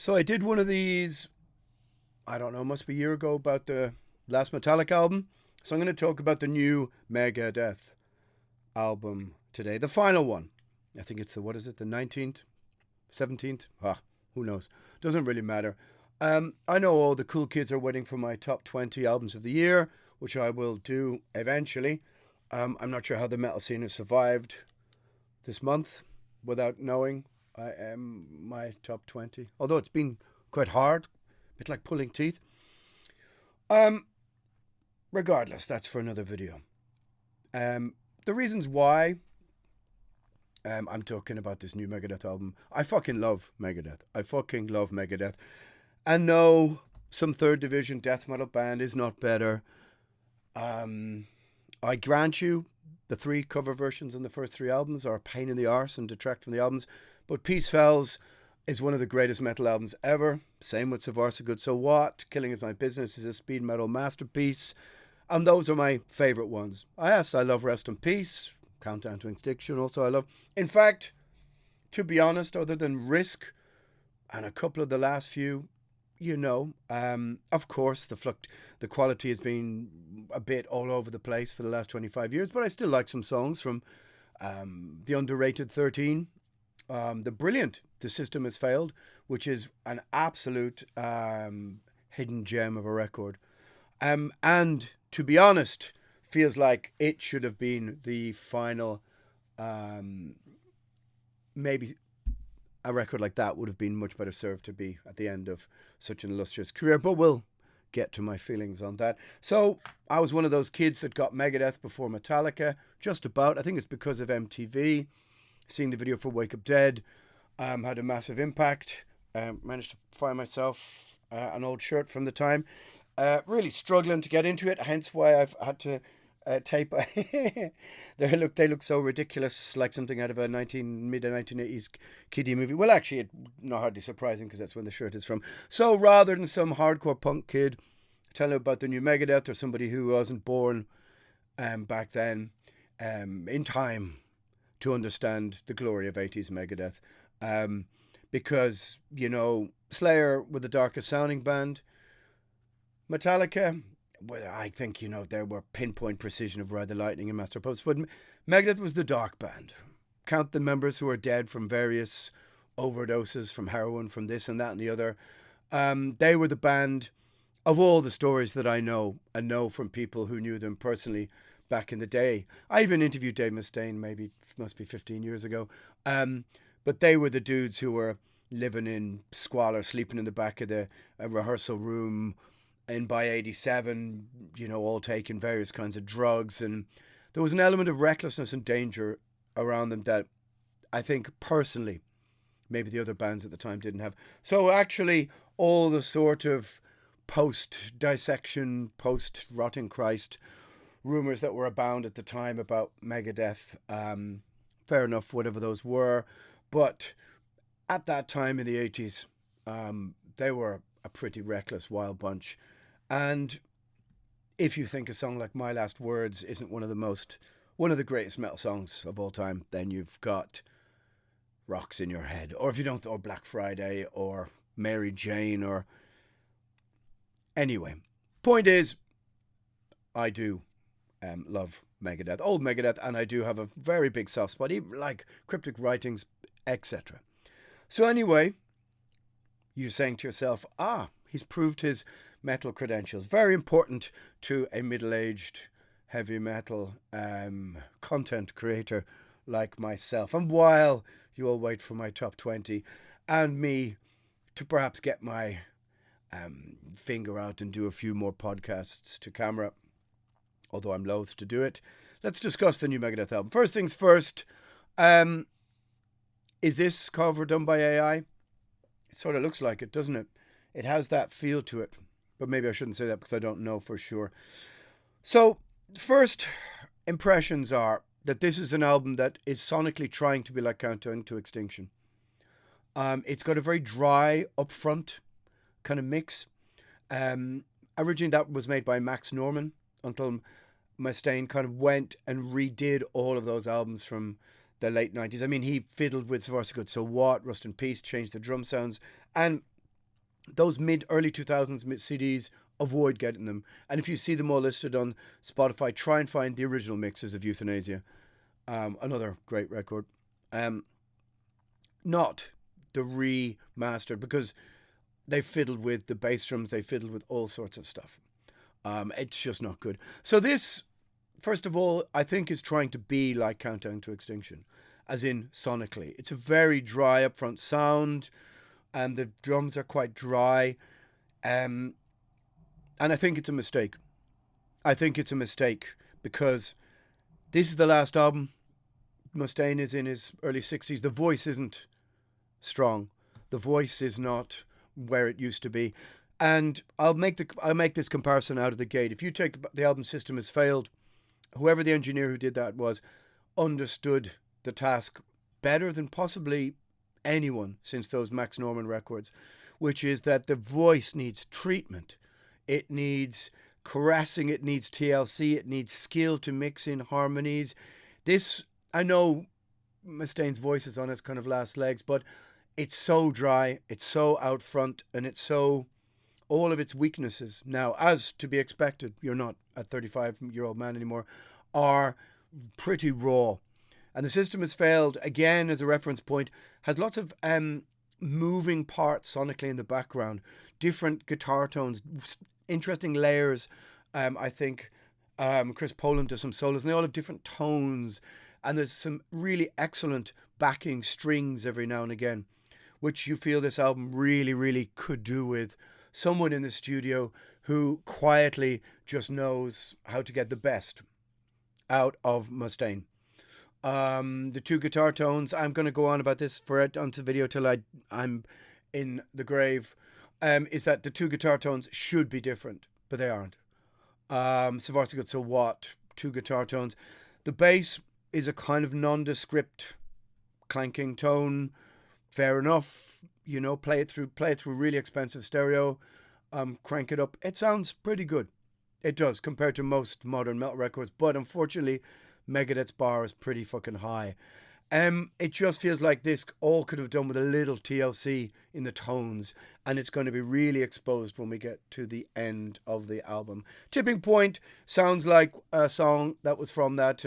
So I did one of these, I don't know, must be a year ago, about the last Metallica album. So I'm going to talk about the new Megadeth album today. The final one. I think it's what is it, the 19th? 17th? Who knows? Doesn't really matter. I know all the cool kids are waiting for my top 20 albums of the year, which I will do eventually. I'm not sure how the metal scene has survived this month without knowing my top 20. Although it's been quite hard, a bit like pulling teeth. Regardless, that's for another video. The reasons why I'm talking about this new Megadeth album. I fucking love Megadeth. I fucking love Megadeth. And no, some third division death metal band is not better. I grant you, the 3 cover versions on the first 3 albums are a pain in the arse and detract from the albums. But Peace Fells is one of the greatest metal albums ever. Same with So Far So Good So What. Killing Is My Business is a speed metal masterpiece. And those are my favourite ones. Yes, I love Rest in Peace. Countdown to Extinction also I love. In fact, to be honest, other than Risk and a couple of the last few, of course, the quality has been a bit all over the place for the last 25 years, but I still like some songs from the underrated 13, the brilliant The System Has Failed, which is an absolute hidden gem of a record. And to be honest, feels like it should have been the final. Maybe a record like that would have been much better served to be at the end of such an illustrious career, but we'll get to my feelings on that. So I was one of those kids that got Megadeth before Metallica, just about. I think it's because of MTV. Seeing the video for Wake Up Dead had a massive impact. Managed to find myself an old shirt from the time. Really struggling to get into it, hence why I've had to tape. They look so ridiculous, like something out of a mid 1980s kiddie movie. Well, actually, it's not hardly surprising because that's when the shirt is from. So rather than some hardcore punk kid telling about the new Megadeth or somebody who wasn't born back then in time to understand the glory of 80s Megadeth, because Slayer were the darkest sounding band. Metallica, well, I think, there were pinpoint precision of Ride the Lightning and Master of Puppets, but Megadeth was the dark band. Count the members who are dead from various overdoses, from heroin, from this and that and the other. They were the band of all the stories that I know, and know from people who knew them personally back in the day. I even interviewed Dave Mustaine, must be 15 years ago. But they were the dudes who were living in squalor, sleeping in the back of the rehearsal room, and by 87, all taking various kinds of drugs. And there was an element of recklessness and danger around them that I think personally, maybe the other bands at the time didn't have. So actually, all the sort of post-dissection, post-Rotting Christ rumours that were abound at the time about Megadeth, fair enough, whatever those were. But at that time in the 80s, they were a pretty reckless, wild bunch. And if you think a song like My Last Words isn't one of the greatest metal songs of all time, then you've got Rocks in Your Head. Or if you don't, or Black Friday, or Mary Jane, or... Anyway, point is, I do love Megadeth, old Megadeth, and I do have a very big soft spot, even like Cryptic Writings, etc. So anyway, you're saying to yourself, he's proved his metal credentials. Very important to a middle-aged heavy metal content creator like myself. And while you all wait for my top 20 and me to perhaps get my finger out and do a few more podcasts to camera, although I'm loath to do it, let's discuss the new Megadeth album. First things first, is this cover done by AI? It sort of looks like it, doesn't it? It has that feel to it. But maybe I shouldn't say that because I don't know for sure. So, first impressions are that this is an album that is sonically trying to be like Countdown to Extinction. It's got a very dry, upfront kind of mix. Originally that was made by Max Norman until Mustaine kind of went and redid all of those albums from the late 90s. I mean, he fiddled with So Far So Good So What, Rust in Peace, changed the drum sounds, and those early 2000s CDs, avoid getting them. And if you see them all listed on Spotify, try and find the original mixes of Euthanasia. Another great record. Not the remastered, because they fiddled with the bass drums, they fiddled with all sorts of stuff. It's just not good. So this, first of all, I think is trying to be like Countdown to Extinction, as in sonically. It's a very dry upfront sound, and the drums are quite dry. And I think it's a mistake. I think it's a mistake because this is the last album. Mustaine is in his early 60s. The voice isn't strong. The voice is not where it used to be. And I'll make this comparison out of the gate. If you take the album System Has Failed, whoever the engineer who did that was understood the task better than possibly anyone since those Max Norman records, which is that the voice needs treatment. It needs caressing. It needs TLC. It needs skill to mix in harmonies. This, I know Mustaine's voice is on its kind of last legs, but it's so dry, it's so out front, and it's so, all of its weaknesses now, as to be expected, you're not a 35-year-old man anymore, are pretty raw. And the System Has Failed, again, as a reference point, has lots of moving parts sonically in the background, different guitar tones, interesting layers. I think Chris Poland does some solos, and they all have different tones. And there's some really excellent backing strings every now and again, which you feel this album really, really could do with someone in the studio who quietly just knows how to get the best out of Mustaine. The two guitar tones, I'm going to go on about this for it onto video till I'm in the grave, is that the two guitar tones should be different, but they aren't. So far so good. So what? Two guitar tones. The bass is a kind of nondescript clanking tone. Fair enough, you know, play it through really expensive stereo, crank it up. It sounds pretty good. It does, compared to most modern metal records, but unfortunately Megadeth's bar is pretty fucking high. It just feels like this all could have done with a little TLC in the tones, and it's going to be really exposed when we get to the end of the album. Tipping Point sounds like a song that was from that.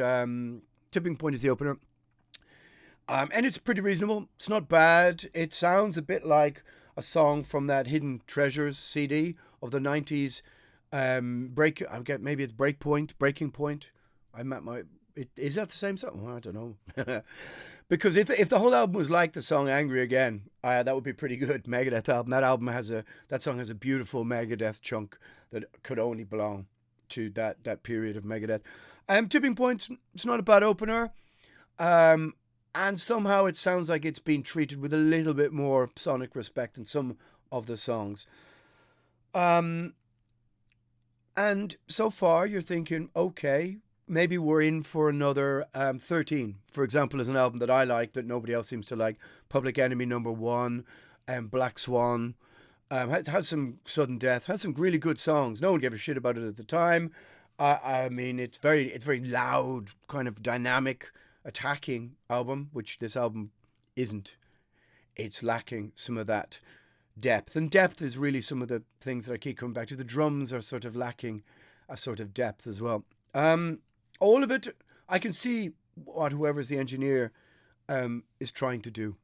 Tipping Point is the opener. And it's pretty reasonable. It's not bad. It sounds a bit like a song from that Hidden Treasures CD of the 90s. Maybe it's Breaking Point. Is that the same song? Well, I don't know. Because if the whole album was like the song Angry Again, that would be pretty good. Megadeth album. That song has a beautiful Megadeth chunk that could only belong to that period of Megadeth. Tipping Point, it's not a bad opener. And somehow it sounds like it's been treated with a little bit more sonic respect in some of the songs. And so far you're thinking, okay, maybe we're in for another 13, for example, is an album that I like that nobody else seems to like. Public Enemy #1, Black Swan, has some Sudden Death, has some really good songs. No one gave a shit about it at the time. I mean, it's very loud, kind of dynamic, attacking album, which this album isn't. It's lacking some of that depth, and depth is really some of the things that I keep coming back to. The drums are sort of lacking a sort of depth as well. All of it, I can see what whoever's the engineer is trying to do.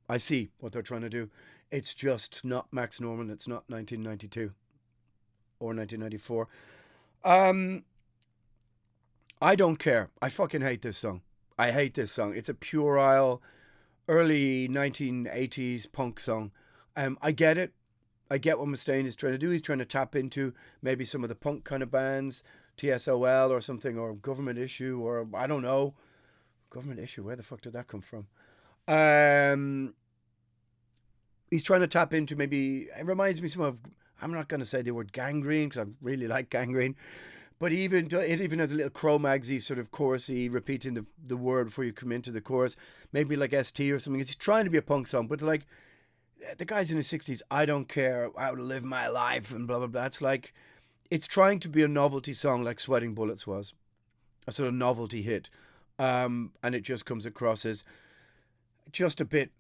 I see what they're trying to do. It's just not Max Norman. It's not 1992 or 1994. I don't care. I fucking hate this song. I hate this song. It's a puerile, early 1980s punk song. I get it. I get what Mustaine is trying to do. He's trying to tap into maybe some of the punk kind of bands, TSOL or something, or Government Issue, or I don't know. Government Issue, where the fuck did that come from? He's trying to tap into maybe, it reminds me some of, I'm not going to say the word Gangrene, because I really like Gangrene, but it even has a little Cro-Magsy sort of chorusy, repeating the word before you come into the chorus, maybe like ST or something. He's trying to be a punk song, but like, the guy's in his 60s, I don't care how to live my life and blah, blah, blah. It's like, it's trying to be a novelty song like Sweating Bullets was, a sort of novelty hit. And it just comes across as just a bit,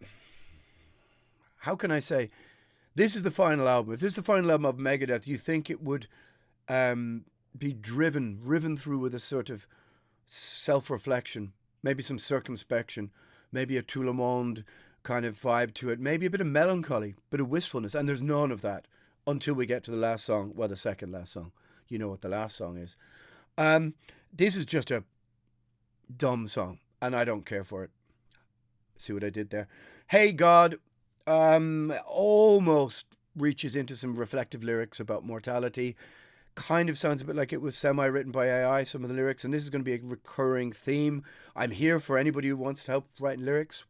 how can I say, This is the final album. If this is the final album of Megadeth, you think it would be riven through with a sort of self-reflection, maybe some circumspection, maybe a tout le monde kind of vibe to it, maybe a bit of melancholy, bit of wistfulness, and there's none of that until we get to the last song, well, the second last song. You know what the last song is. This is just a dumb song, and I don't care for it. See what I did there? Hey God, almost reaches into some reflective lyrics about mortality. Kind of sounds a bit like it was semi-written by AI, some of the lyrics, and this is going to be a recurring theme. I'm here for anybody who wants to help writing lyrics.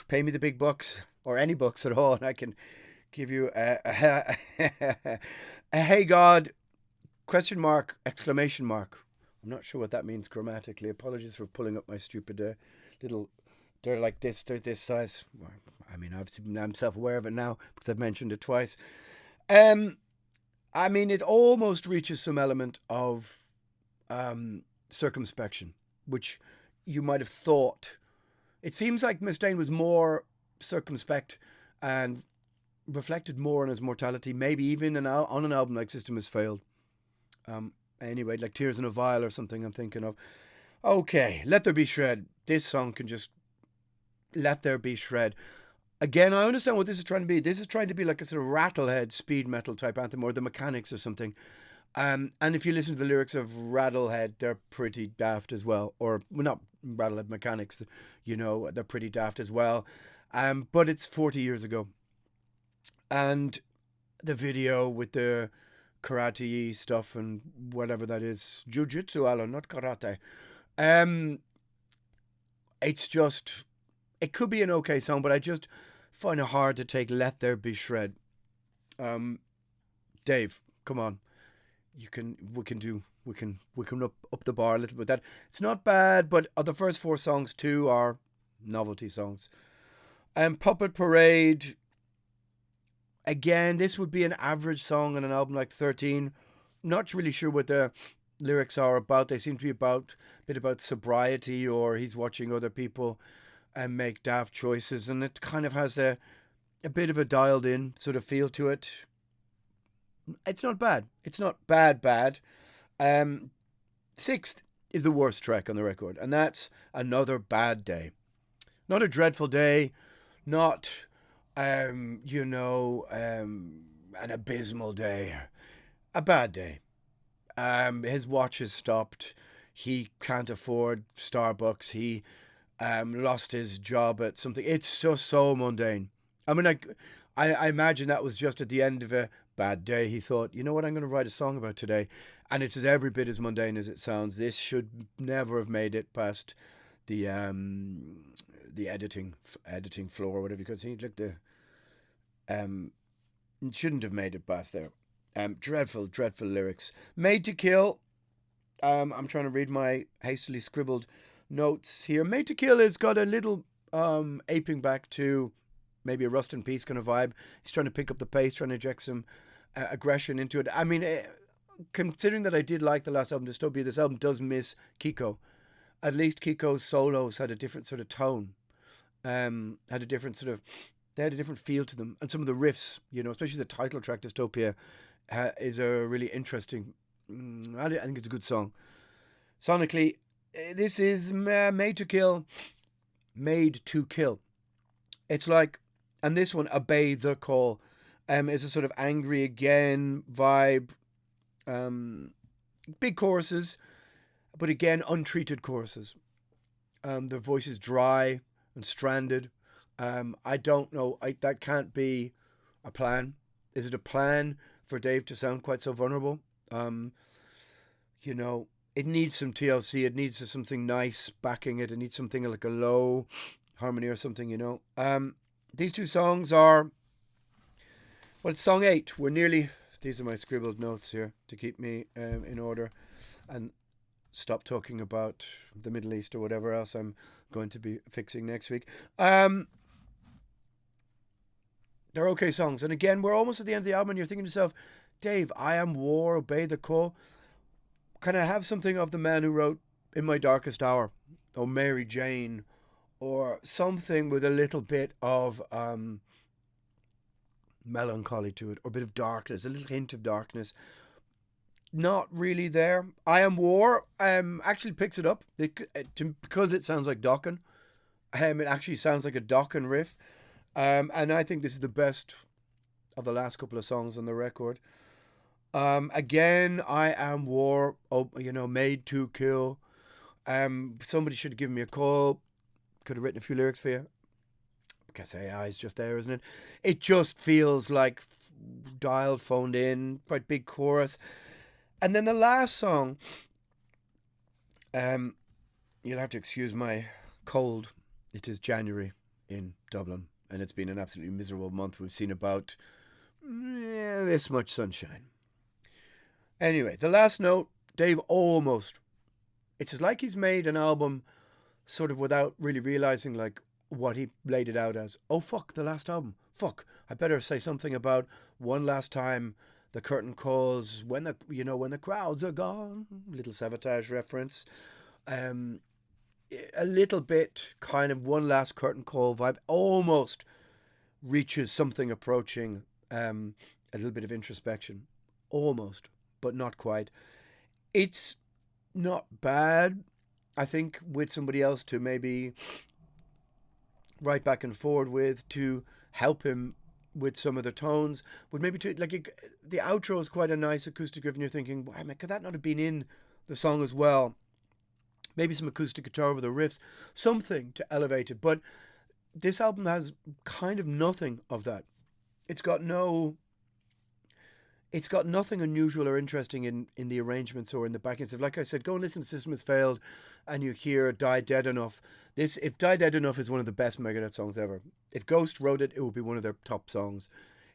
Pay me the big bucks, or any bucks at all, and I can give you a hey God, question mark, exclamation mark. I'm not sure what that means grammatically. Apologies for pulling up my stupid little... They're like this, they're this size. I mean, obviously I'm self-aware of it now because I've mentioned it twice. I mean, it almost reaches some element of circumspection, which you might have thought. It seems like Mustaine was more circumspect and reflected more on his mortality, maybe even on an album like System Has Failed. Anyway, like Tears in a Vial or something I'm thinking of. Okay, Let There Be Shred. This song can just let there be shred. Again, I understand what this is trying to be. This is trying to be like a sort of Rattlehead speed metal type anthem, or The Mechanics or something. And if you listen to the lyrics of Rattlehead, they're pretty daft as well. Or, well, not Rattlehead Mechanics, you know, they're pretty daft as well. But it's 40 years ago. And the video with the karate stuff and whatever that is. Jiu-jitsu, Alan, not karate. It's just... It could be an okay song, but I just find it hard to take Let There Be Shred. Dave, come on. We can up the bar a little bit. That it's not bad, but the first four songs too are novelty songs. Puppet Parade. Again, this would be an average song on an album like 13. Not really sure what the lyrics are about. They seem to be a bit about sobriety, or he's watching other people and make daft choices, and it kind of has a bit of a dialed in sort of feel to it. It's not bad. It's not bad. Sixth is the worst track on the record, and that's Another Bad Day. Not a dreadful day, not an abysmal day. A bad day. His watch has stopped. He can't afford Starbucks. He lost his job at something. It's just so mundane. I mean, I imagine that was just at the end of a bad day. He thought, you know what, I'm going to write a song about today. And it's every bit as mundane as it sounds. This should never have made it past the editing floor, or whatever you could say. Look, it shouldn't have made it past there. Dreadful lyrics. Made to Kill. I'm trying to read my hastily scribbled notes here. Made to Kill has got a little aping back to maybe a Rust in Peace kind of vibe. He's trying to pick up the pace, trying to inject some aggression into it. I mean, considering that I did like the last album, Dystopia, this album does miss Kiko. At least Kiko's solos had a different sort of tone. Had a different sort of... They had a different feel to them. And some of the riffs, you know, especially the title track, Dystopia, is a really interesting... I think it's a good song. Sonically, this is Made to Kill. Made to Kill. It's like... And this one, Obey the Call, is a sort of angry again vibe. Big choruses, but again, untreated choruses. The voice is dry and stranded. I don't know. That can't be a plan. Is it a plan for Dave to sound quite so vulnerable? You know, it needs some TLC. It needs something nice backing it. It needs something like a low harmony or something, you know. These two songs are... Well, it's song 8. We're nearly... These are my scribbled notes here to keep me in order and stop talking about the Middle East or whatever else I'm going to be fixing next week. They're okay songs. And again, we're almost at the end of the album and you're thinking to yourself, Dave, I Am War, Obey the Call. Can I have something of the man who wrote In My Darkest Hour or Mary Jane or something with a little bit of melancholy to it, or a bit of darkness, a little hint of darkness. Not really there. I Am War actually picks it up because it sounds like Dokken. It actually sounds like a Dokken riff. And I think this is the best of the last couple of songs on the record. Again, I Am War, Made to Kill. Somebody should have given me a call. Could have written a few lyrics for you. I guess AI is just there, isn't it? It just feels like dialed, phoned in, quite big chorus. And then the last song, you'll have to excuse my cold. It is January in Dublin, and it's been an absolutely miserable month. We've seen about this much sunshine. Anyway, the last note, Dave almost. It's like he's made an album sort of without really realizing like what he laid it out as. Oh, fuck, the last album. Fuck, I better say something about one last time the curtain calls when the crowds are gone. Little Sabotage reference. A little bit kind of one last curtain call vibe. Almost reaches something approaching a little bit of introspection. Almost, but not quite. It's not bad. I think with somebody else to maybe write back and forward with, to help him with some of the tones, would maybe to like the outro is quite a nice acoustic riff, and you're thinking, why, man, could that not have been in the song as well? Maybe some acoustic guitar over the riffs, something to elevate it. But this album has kind of nothing of that. It's got nothing unusual or interesting in the arrangements or in the backing stuff. Like I said, go and listen to System Has Failed and you hear Die Dead Enough. If Die Dead Enough is one of the best Megadeth songs ever. If Ghost wrote it, it would be one of their top songs.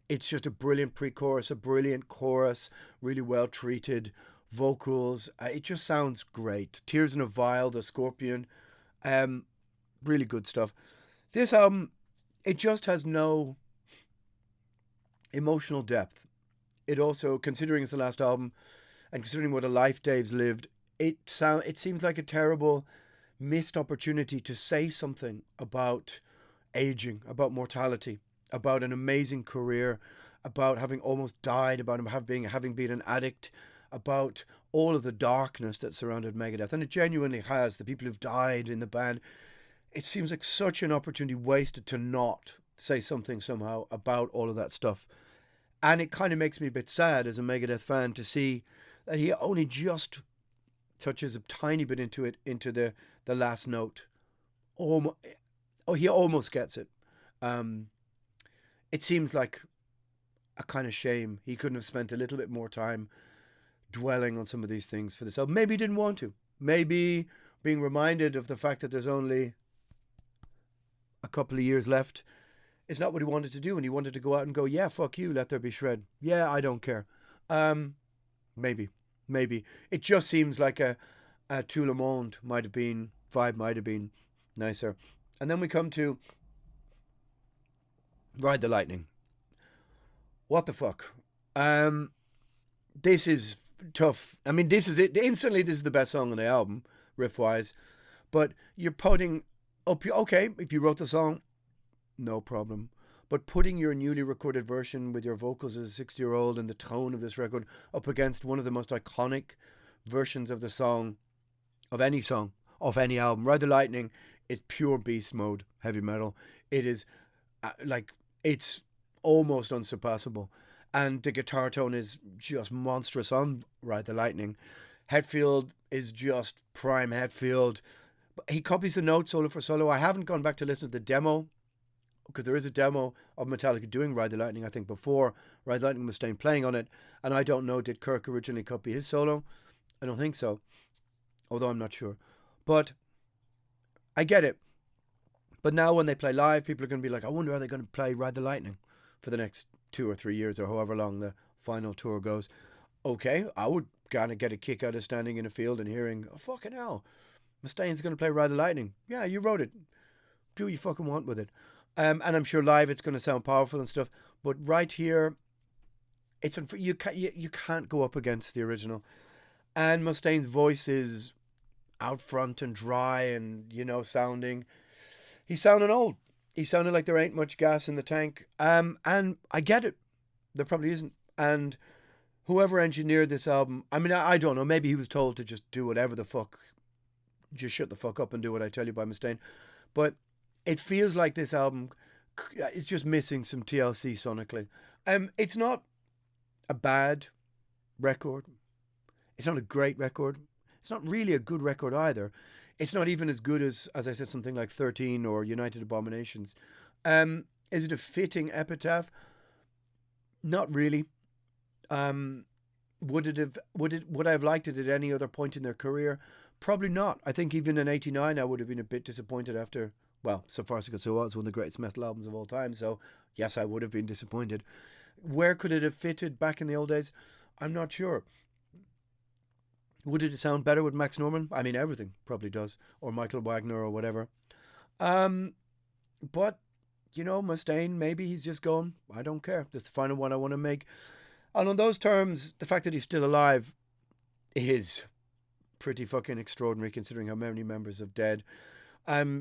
It's just a brilliant pre-chorus, a brilliant chorus, really well treated vocals. It just sounds great. Tears in a Vial, The Scorpion, really good stuff. This album, it just has no emotional depth. It also, considering it's the last album and considering what a life Dave's lived, it seems like a terrible missed opportunity to say something about aging, about mortality, about an amazing career, about having almost died, about him having been an addict, about all of the darkness that surrounded Megadeth. And it genuinely has. The people who've died in the band. It seems like such an opportunity wasted to not say something somehow about all of that stuff. And it kind of makes me a bit sad as a Megadeth fan to see that he only just touches a tiny bit into the last note. He almost gets it. It seems like a kind of shame. He couldn't have spent a little bit more time dwelling on some of these things for this album. Maybe he didn't want to. Maybe being reminded of the fact that there's only a couple of years left is not what he wanted to do, and he wanted to go out and go, yeah, fuck you, let there be shred. Yeah, I don't care. Maybe. It just seems like a Tout le Monde vibe might have been nicer. And then we come to Ride the Lightning. What the fuck? This is tough. I mean, this is it. Instantly, this is the best song on the album, riff-wise. But you're putting up, okay, if you wrote the song, no problem. But putting your newly recorded version with your vocals as a 60-year-old and the tone of this record up against one of the most iconic versions of the song, of any album, Ride the Lightning, is pure beast mode heavy metal. It is it's almost unsurpassable. And the guitar tone is just monstrous on Ride the Lightning. Hetfield is just prime Hetfield. He copies the notes solo for solo. I haven't gone back to listen to the demo, because there is a demo of Metallica doing Ride the Lightning, I think, before Ride the Lightning was Mustaine playing on it. And I don't know, did Kirk originally copy his solo? I don't think so, although I'm not sure. But I get it. But now when they play live, people are going to be like, I wonder, are they going to play Ride the Lightning for the next 2 or 3 years or however long the final tour goes? Okay, I would kind of get a kick out of standing in a field and hearing, oh, fucking hell, Mustaine's going to play Ride the Lightning. Yeah, you wrote it. Do what you fucking want with it. And I'm sure live it's going to sound powerful and stuff. But right here, you can't go up against the original. And Mustaine's voice is out front and dry and, sounding. He's sounding old. He sounded like there ain't much gas in the tank. And I get it. There probably isn't. And whoever engineered this album, I mean, I don't know. Maybe he was told to just do whatever the fuck, just shut the fuck up and do what I tell you by Mustaine. But it feels like this album is just missing some TLC sonically. It's not a bad record. It's not a great record. It's not really a good record either. It's not even as good as I said, something like 13 or United Abominations. Is it a fitting epitaph? Not really. Would I have liked it at any other point in their career? Probably not. I think even in '89 I would have been a bit disappointed after, well, So Far So Good So Well, it's one of the greatest metal albums of all time, so yes, I would have been disappointed. Where could it have fitted back in the old days? I'm not sure. Would it sound better with Max Norman? I mean, everything probably does. Or Michael Wagner or whatever. But, you know, Mustaine, maybe he's just going, I don't care. That's the final one I want to make. And on those terms, the fact that he's still alive is pretty fucking extraordinary considering how many members have dead.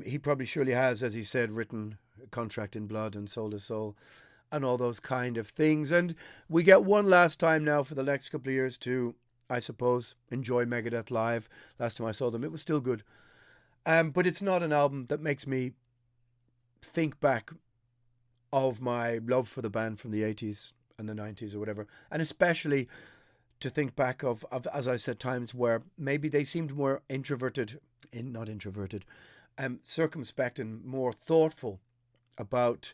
He probably surely has, as he said, written a contract in blood and sold his soul and all those kind of things. And we get one last time now for the next couple of years to, I suppose, enjoy Megadeth live. Last time I saw them, it was still good. But it's not an album that makes me think back of my love for the band from the 80s and the 90s or whatever. And especially to think back of, as I said, times where maybe they seemed more circumspect and more thoughtful about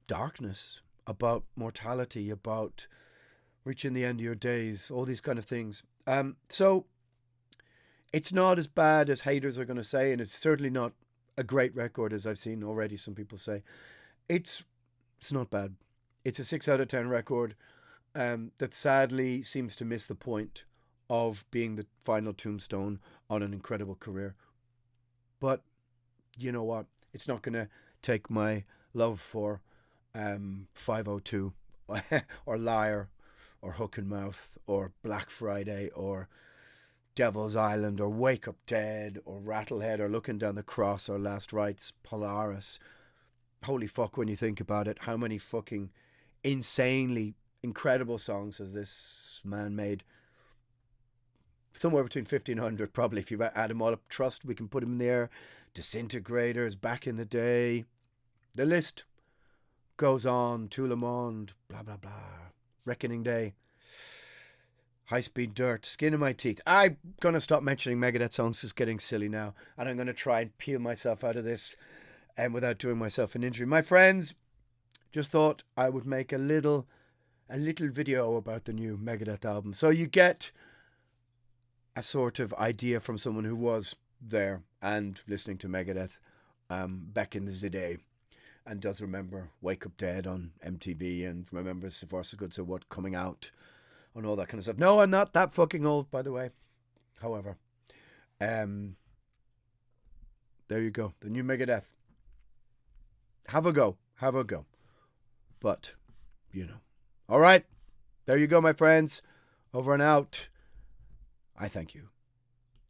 darkness, about mortality, about reaching the end of your days, all these kind of things. So it's not as bad as haters are going to say, and it's certainly not a great record, as I've seen already some people say. It's not bad. It's a 6 out of 10 record that sadly seems to miss the point of being the final tombstone on an incredible career. But you know what? It's not going to take my love for 502 or Liar or Hook and Mouth or Black Friday or Devil's Island or Wake Up Dead or Rattlehead or Looking Down the Cross or Last Rites, Polaris. Holy fuck, when you think about it, how many fucking insanely incredible songs has this man made? Somewhere between 1,500 probably, if you add them all up. Trust, we can put him in there. Disintegrators, Back in the Day. The list goes on. Tout le monde, blah, blah, blah. Reckoning Day. High Speed Dirt, Skin in My Teeth. I'm going to stop mentioning Megadeth songs. It's getting silly now. And I'm going to try and peel myself out of this without doing myself an injury. My friends, just thought I would make a little video about the new Megadeth album. So you get a sort of idea from someone who was there and listening to Megadeth back in the day and does remember Wake Up Dead on MTV and remembers So Far So Good So What coming out and all that kind of stuff. No, I'm not that fucking old, by the way. However, there you go. The new Megadeth. Have a go. But, you know. All right. There you go, my friends. Over and out. I thank you.